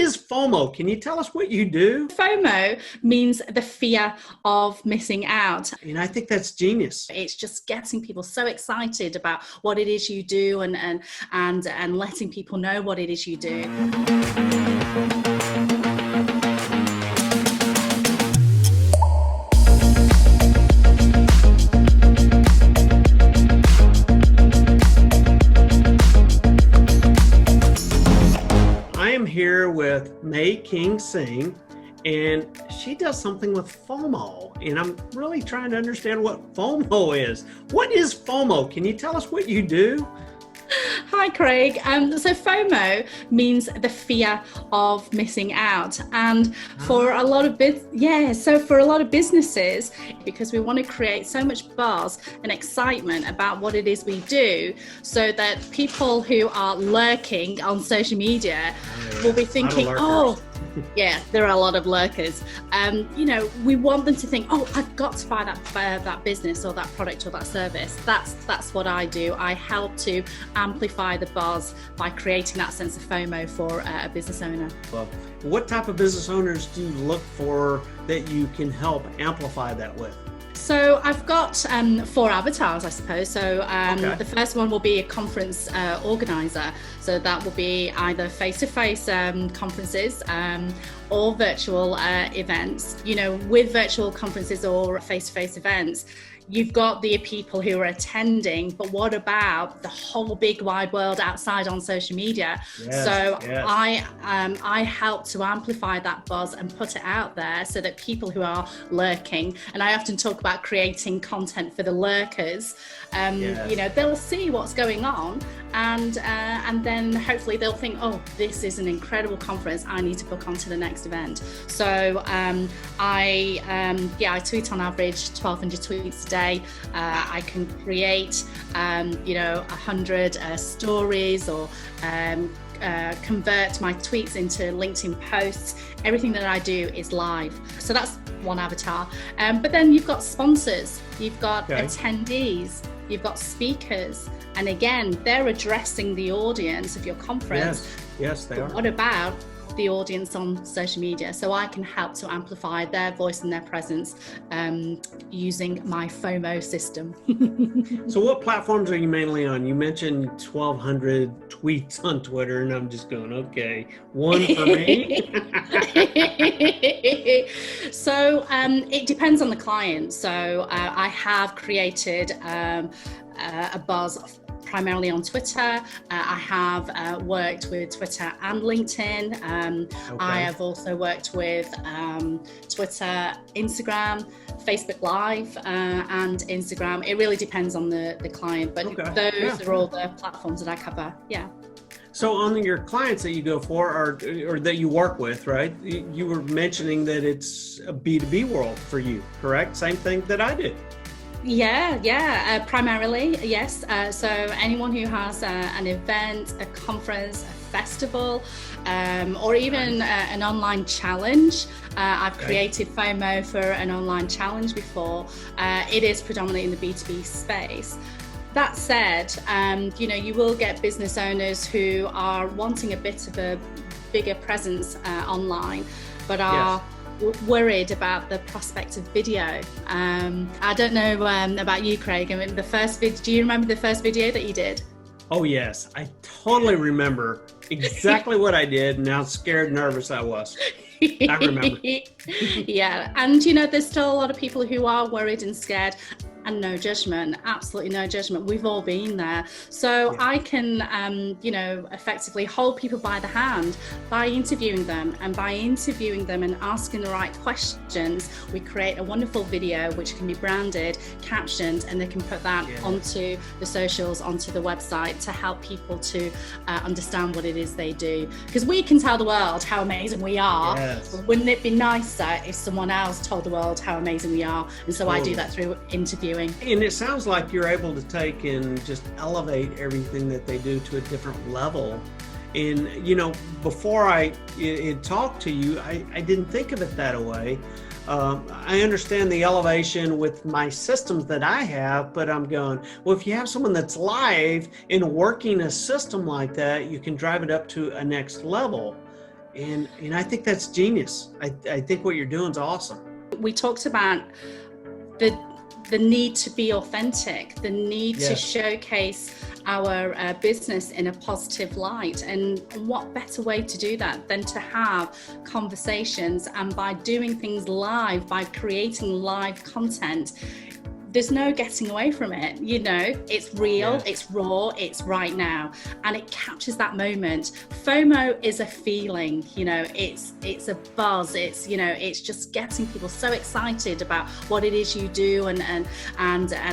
is FOMO? Can you tell us what you do? FOMO means the fear of missing out. And I think that's genius. It's just getting people so excited about what it is you do and letting people know what it is you do. Here with May King Singh, and she does something with FOMO, and I'm really trying to understand what FOMO is. What is FOMO? Can you tell us what you do? Hi, Craig. So FOMO means the fear of missing out, and for a lot of for a lot of businesses, because we want to create so much buzz and excitement about what it is we do, so that people who are lurking on social media will be thinking, "Oh, yeah, there are a lot of lurkers." We want them to think, "Oh, I've got to buy that business or that product or that service." That's what I do. I help to amplify the buzz by creating that sense of FOMO for a business owner. Well, what type of business owners do you look for that you can help amplify that with? So I've got 4 avatars, I suppose. So The first one will be a conference organizer. So that will be either face-to-face conferences or virtual events. With virtual conferences or face-to-face events, you've got the people who are attending, but what about the whole big wide world outside on social media? I help to amplify that buzz and put it out there so that people who are lurking, and I often talk about creating content for the lurkers, they'll see what's going on, and then hopefully they'll think, oh, this is an incredible conference, I need to book on to the next event. So I tweet on average 1,200 tweets a day. I can create 100 stories, but convert my tweets into LinkedIn posts. Everything that I do is live. So that's one avatar. But then you've got sponsors, you've got attendees, you've got speakers. And again, they're addressing the audience of your conference. Yes, they are. What about the audience on social media? So I can help to amplify their voice and their presence using my FOMO system. So what platforms are you mainly on? You mentioned 1,200 tweets on Twitter, and I'm just going, okay, one for me? So it depends on the client. So I have created a buzz primarily on Twitter. I have worked with Twitter and LinkedIn. I have also worked with Twitter, Instagram, Facebook Live, and Instagram. It really depends on the client, but those are all the platforms that I cover. Yeah. So on your clients that you go for or that you work with, right? You were mentioning that it's a B2B world for you, correct? Same thing that I did. Primarily, yes. So anyone who has an event, a conference, a festival, or even an online challenge. I've created FOMO for an online challenge before. It is predominantly in the B2B space. That said, you will get business owners who are wanting a bit of a bigger presence online, but are worried about the prospect of video. I don't know about you, Craig. I mean, do you remember the first video that you did? Oh yes, I totally remember exactly what I did and how scared and nervous I was. I remember. Yeah, and there's still a lot of people who are worried and scared. And no judgment, absolutely no judgment. We've all been there. So I can, effectively hold people by the hand by interviewing them. And by interviewing them and asking the right questions, we create a wonderful video which can be branded, captioned, and they can put that onto the socials, onto the website to help people to understand what it is they do. Because we can tell the world how amazing we are. Yes. But wouldn't it be nicer if someone else told the world how amazing we are? And so I do that through interview. And it sounds like you're able to take and just elevate everything that they do to a different level. And, before I talked to you, I didn't think of it that way. I understand the elevation with my systems that I have, but I'm going, well, if you have someone that's live and working a system like that, you can drive it up to a next level. And I think that's genius. I think what you're doing is awesome. We talked about the need to be authentic, the need to showcase our business in a positive light. And what better way to do that than to have conversations, and by doing things live, by creating live content. There's no getting away from it, you know, it's real, it's raw, it's right now, and it captures that moment. FOMO is a feeling, you know, it's a buzz, it's, you know, it's just getting people so excited about what it is you do and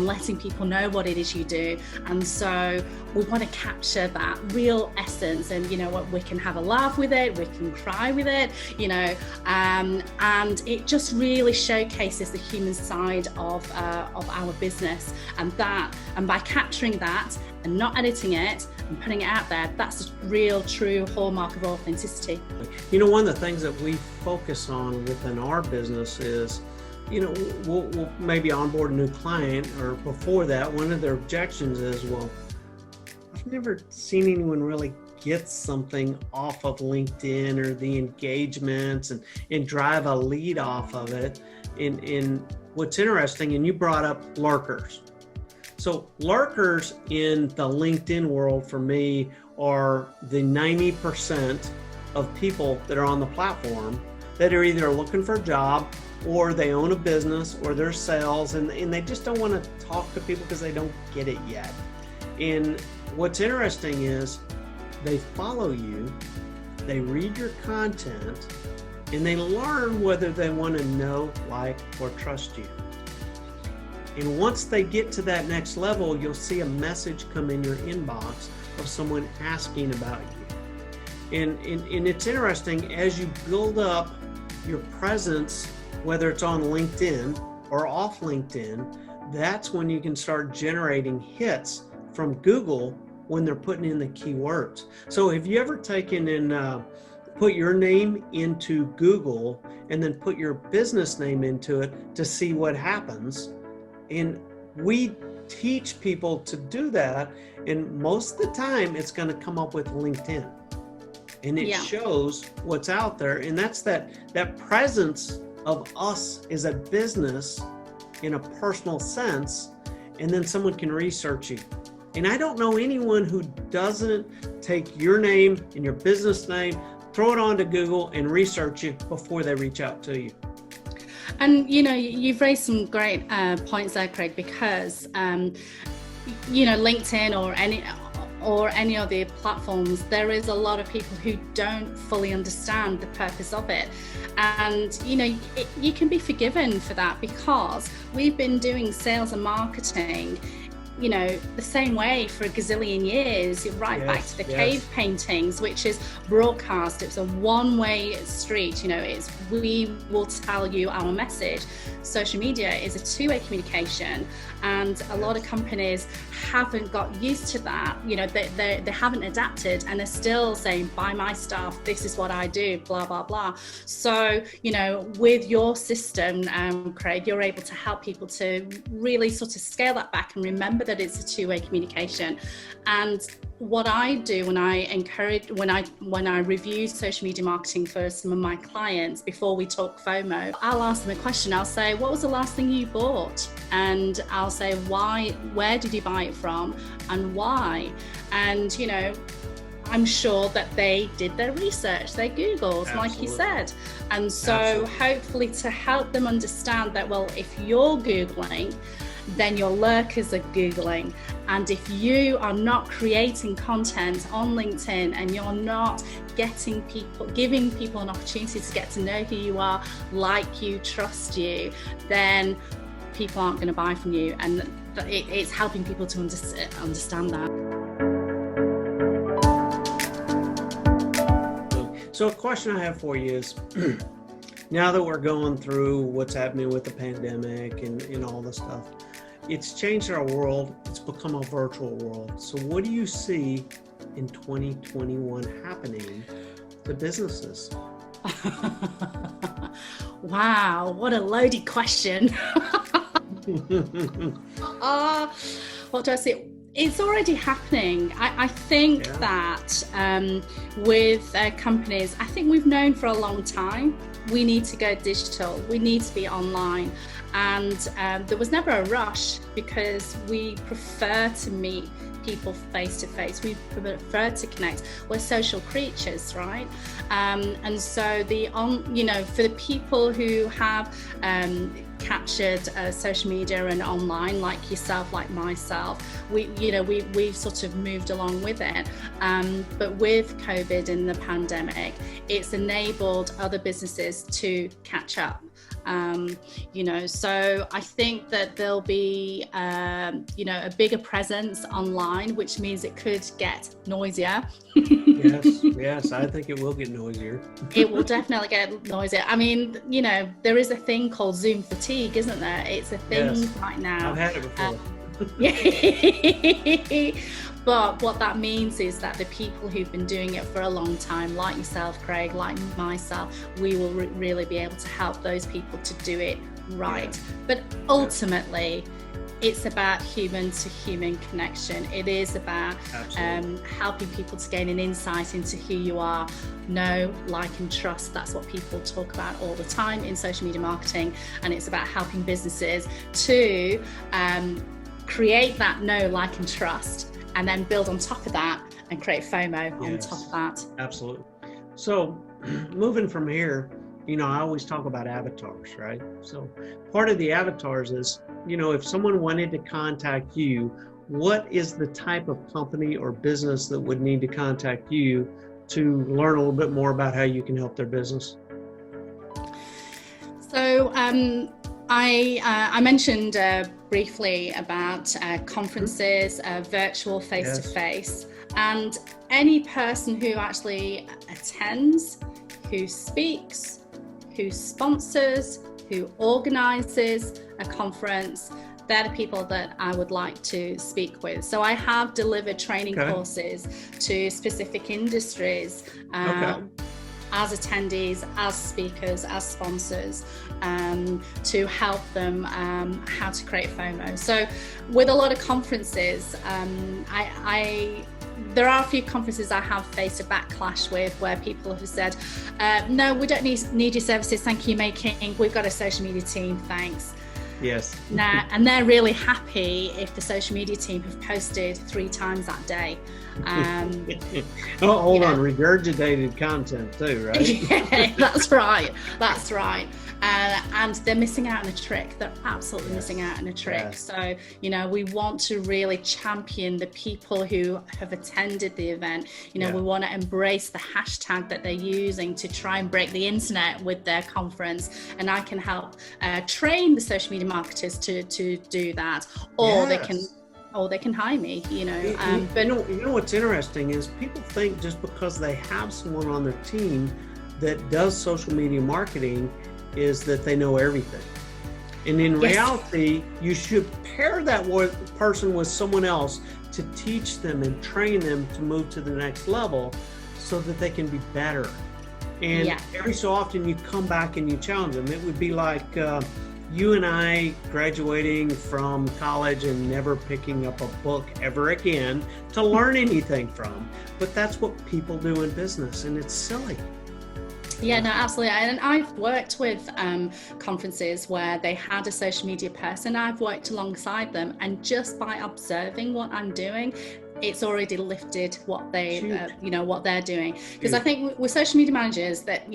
letting people know what it is you do. And so we want to capture that real essence, and you know what, we can have a laugh with it, we can cry with it, you know, and it just really showcases the human side of our business, and by capturing that and not editing it and putting it out there, that's a real true hallmark of authenticity. You know, one of the things that we focus on within our business is, you know, we'll maybe onboard a new client, or before that, one of their objections is, well, I've never seen anyone really get something off of LinkedIn or the engagements and drive a lead off of it. In what's interesting, and you brought up lurkers. So lurkers in the LinkedIn world for me are the 90% of people that are on the platform that are either looking for a job, or they own a business, or they're sales, and they just don't want to talk to people because they don't get it yet. And what's interesting is they follow you, they read your content, and they learn whether they want to know, like, or trust you. And once they get to that next level, you'll see a message come in your inbox of someone asking about you. And it's interesting, as you build up your presence, whether it's on LinkedIn or off LinkedIn, that's when you can start generating hits from Google when they're putting in the keywords. So have you ever taken and put your name into Google and then put your business name into it to see what happens? And we teach people to do that, and most of the time it's going to come up with LinkedIn, and it shows what's out there. And that's that presence of us as a business in a personal sense, and then someone can research you. And I don't know anyone who doesn't take your name and your business name, throw it onto Google and research you before they reach out to you. And you know, you've raised some great points there, Craig, because you know, LinkedIn or any of the platforms, there is a lot of people who don't fully understand the purpose of it. And you know, you can be forgiven for that, because we've been doing sales and marketing, you know, the same way for a gazillion years, right back to the cave paintings, which is broadcast. It's a one-way street, you know, it's we will tell you our message. Social media is a two-way communication, and a lot of companies haven't got used to that. You know, they haven't adapted, and they're still saying, buy my stuff, this is what I do, blah, blah, blah. So, you know, with your system, Craig, you're able to help people to really sort of scale that back and remember that it's a two-way communication. And what I do when I review social media marketing for some of my clients before we talk FOMO, I'll ask them a question. I'll say, what was the last thing you bought? And I'll say, why, where did you buy it from, and why? And you know, I'm sure that they did their research, they Googled, like you said. And so hopefully to help them understand that, well, if you're Googling, then your lurkers are Googling. And if you are not creating content on LinkedIn, and you're not giving people an opportunity to get to know who you are, like you, trust you, then people aren't going to buy from you. And it's helping people to understand that. So a question I have for you is, now that we're going through what's happening with the pandemic and all this stuff, it's changed our world. It's become a virtual world. So what do you see in 2021 happening to businesses? Wow, what a loaded question. What do I see? It's already happening. I think that with companies, I think we've known for a long time, we need to go digital, we need to be online. And there was never a rush because we prefer to meet people face to face. We prefer to connect. We're social creatures, right? And so for the people who have captured social media and online, like yourself, like myself, we've sort of moved along with it. But with COVID and the pandemic, it's enabled other businesses to catch up. So I think that there'll be, a bigger presence online, which means it could get noisier. Yes, I think it will get noisier. It will definitely get noisier. I mean, there is a thing called Zoom fatigue, isn't there? It's a thing right now. I've had it before. But what that means is that the people who've been doing it for a long time, like yourself, Craig, like myself, we will really be able to help those people to do it right. But ultimately, it's about human to human connection. It is about helping people to gain an insight into who you are, know, like and trust. That's what people talk about all the time in social media marketing. And it's about helping businesses to create that know, like and trust, and then build on top of that and create FOMO on top of that. Absolutely. So moving from here, I always talk about avatars, right? So part of the avatars is, if someone wanted to contact you, what is the type of company or business that would need to contact you to learn a little bit more about how you can help their business? So I mentioned briefly about conferences, virtual face-to-face, and any person who actually attends, who speaks, who sponsors, who organizes a conference, they're the people that I would like to speak with. So I have delivered training courses to specific industries as attendees, as speakers, as sponsors, to help them how to create FOMO. So with a lot of conferences, there are a few conferences I have faced a backlash with where people have said, no, we don't need your services, thank you, making. We've got a social media team, thanks. Yes. And they're really happy if the social media team have posted 3 times that day. Hold on, regurgitated content too, right? Yeah, that's right. And they're missing out on a trick. They're absolutely missing out on a trick. Yes. So, we want to really champion the people who have attended the event. We want to embrace the hashtag that they're using to try and break the internet with their conference. And I can help train the social media marketers to do that. Or they can hire me, But what's interesting is people think just because they have someone on their team that does social media marketing is that they know everything. And in reality, you should pair that person with someone else to teach them and train them to move to the next level so that they can be better. And every so often you come back and you challenge them. It would be like you and I graduating from college and never picking up a book ever again to learn anything from. But that's what people do in business, and it's silly. Yeah, no, absolutely. And I've worked with conferences where they had a social media person. I've worked alongside them, and just by observing what I'm doing, it's already lifted what what they're doing. Because I think with social media managers that,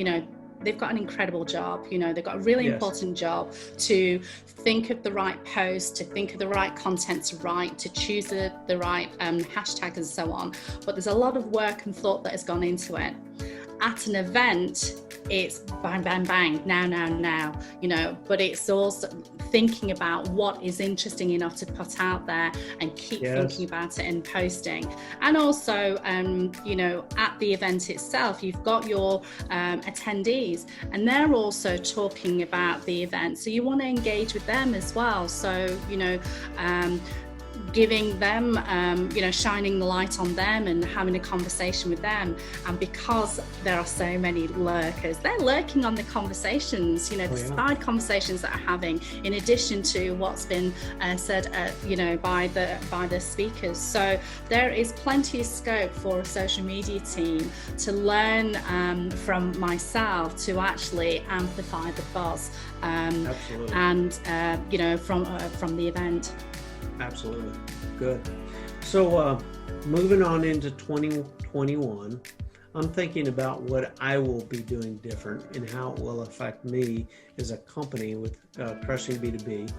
they've got an incredible job. They've got a really important job to think of the right post, to think of the right content to write, to choose the right hashtag and so on. But there's a lot of work and thought that has gone into it. At an event, it's bang, bang, bang, now, but it's also thinking about what is interesting enough to put out there and keep thinking about it and posting. And also, at the event itself, you've got your attendees, and they're also talking about the event. So you want to engage with them as well. So, giving them, shining the light on them and having a conversation with them. And because there are so many lurkers, they're lurking on the conversations, the side conversations that are having, in addition to what's been said, by the speakers. So there is plenty of scope for a social media team to learn from myself to actually amplify the buzz, Absolutely. and from the event. Absolutely. Good. So moving on into 2021, I'm thinking about what I will be doing different and how it will affect me as a company with Crushing B2B.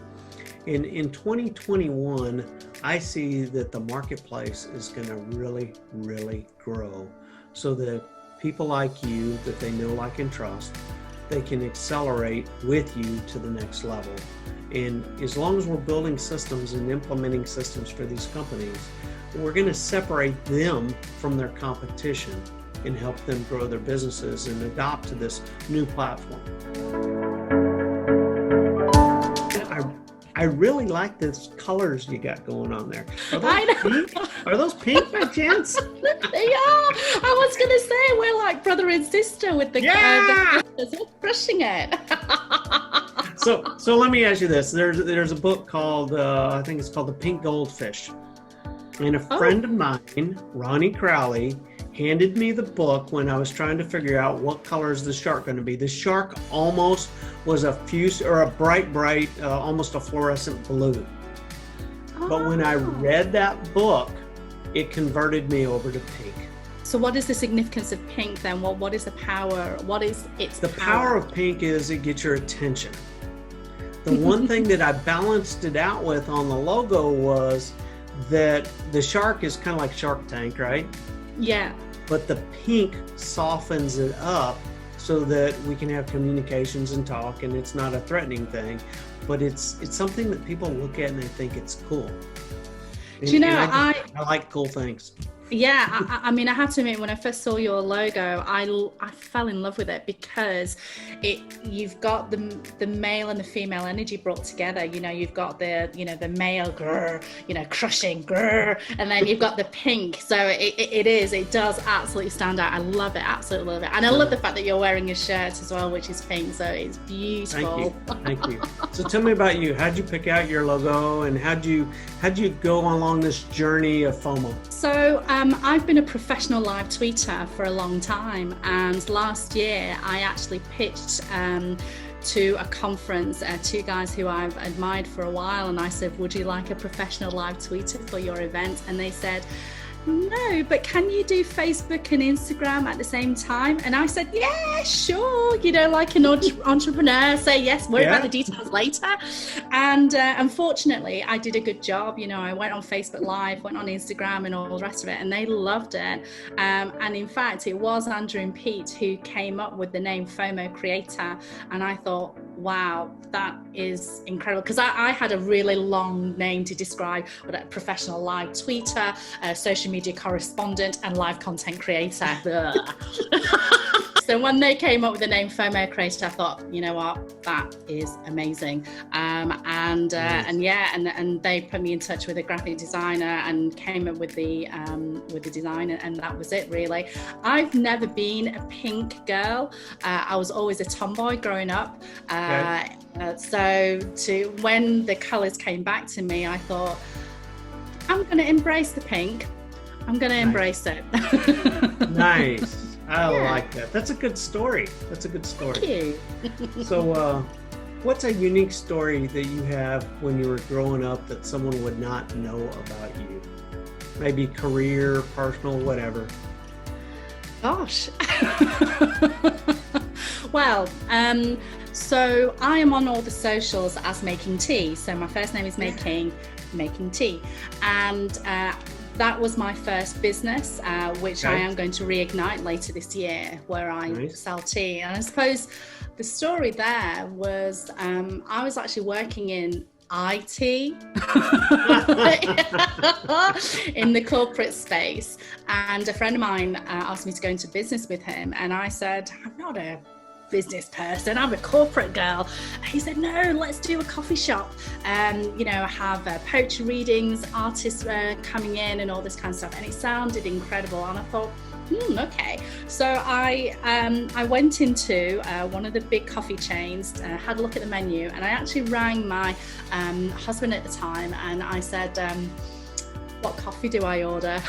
In 2021, I see that the marketplace is going to really, really grow, so that people like you that they know, like, and trust, they can accelerate with you to the next level. And as long as we're building systems and implementing systems for these companies, we're going to separate them from their competition and help them grow their businesses and adopt to this new platform. I really like these colors you got going on there. Are those pink? Are those pink by chance? They are. I was going to say we're like brother and sister with the we're crushing it. So let me ask you this. There's a book called I think it's called The Pink Goldfish, and a friend of mine, Ronnie Crowley, handed me the book when I was trying to figure out what color is the shark going to be. The shark almost was a bright, almost a fluorescent blue. But when I read that book, it converted me over to pink. So what is the significance of pink then? What is the power? What is its The power of pink is it gets your attention. The one thing that I balanced it out with on the logo was that the shark is kind of like Shark Tank, right? Yeah. But the pink softens it up so that we can have communications and talk, and it's not a threatening thing, but it's something that people look at and they think it's cool. Do you know, I like cool things. Yeah, I mean, I have to admit, when I first saw your logo, I fell in love with it because you've got the male and the female energy brought together. You've got the male grrr, crushing grrr, and then you've got the pink. So it does absolutely stand out. I love it, absolutely love it, and I love the fact that you're wearing a shirt as well, which is pink. So it's beautiful. Thank you. So tell me about you. How'd you pick out your logo, and how'd you go along this journey of FOMO? So I've been a professional live tweeter for a long time, and last year I actually pitched to a conference, two guys who I've admired for a while, and I said, would you like a professional live tweeter for your event? And they said, no, but can you do Facebook and Instagram at the same time? And I said, yeah, sure, like an entrepreneur, say yes, worry about the details later. And unfortunately, I did a good job. I went on Facebook Live, went on Instagram and all the rest of it, and they loved it. And in fact, it was Andrew and Pete who came up with the name FOMO Creator. And I thought, wow, that is incredible, because I had a really long name to describe what a professional live tweeter, social media correspondent, and live content creator. So when they came up with the name FOMO Creator, I thought, you know what, that is amazing. And they put me in touch with a graphic designer and came up with the design, and that was it, really. I've never been a pink girl. I was always a tomboy growing up. So when the colours came back to me, I thought, I'm going to embrace the pink. I'm going to embrace it. Nice. I like that. That's a good story. Thank you. So what's a unique story that you have when you were growing up that someone would not know about you? Maybe career, personal, whatever. Gosh. Well, so I am on all the socials as Making Tea. So my first name is Making Tea. And that was my first business, which I am going to reignite later this year, where I sell tea. And I suppose the story there was I was actually working in IT in the corporate space, and a friend of mine asked me to go into business with him, and I said, I'm not a business person, I'm a corporate girl. He said, no, let's do a coffee shop. You know, have poetry readings, artists coming in and all this kind of stuff. And it sounded incredible. And I thought, okay. So I went into one of the big coffee chains, had a look at the menu, and I actually rang my husband at the time and I said, what coffee do I order?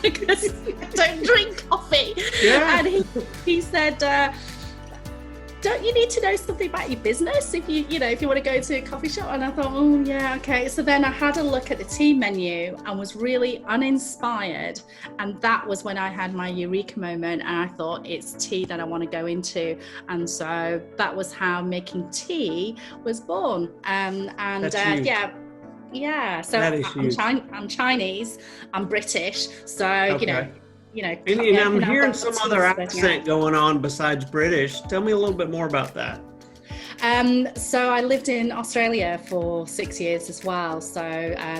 Because I don't drink coffee. Yeah. And he said, don't you need to know something about your business if you want to go to a coffee shop? And I thought, oh yeah, okay. So then I had a look at the tea menu and was really uninspired. And that was when I had my eureka moment. And I thought, it's tea that I want to go into. And so that was how making tea was born. Yeah, so I'm Chinese, I'm British, so okay. And I'm hearing some other accent going on besides British. Tell me a little bit more about that. So I lived in Australia for 6 years as well, so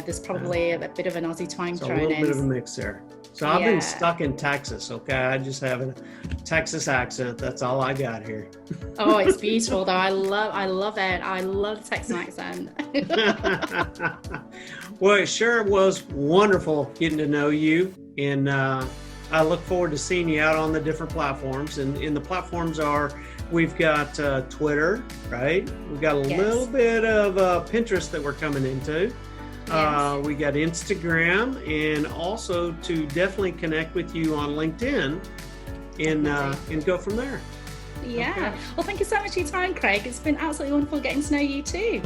there's probably a bit of an Aussie twang thrown in. A little bit of a mix there. So I've been stuck in Texas, okay? I just have a Texas accent. That's all I got here. Oh, it's beautiful though. I love it. I love the Texan accent. Well, it sure was wonderful getting to know you. And I look forward to seeing you out on the different platforms. And the platforms are, we've got Twitter, right? We've got a little bit of Pinterest that we're coming into. Yes. We got Instagram, and also to definitely connect with you on LinkedIn and go from there. Yeah. Okay. Well, thank you so much for your time, Craig. It's been absolutely wonderful getting to know you too.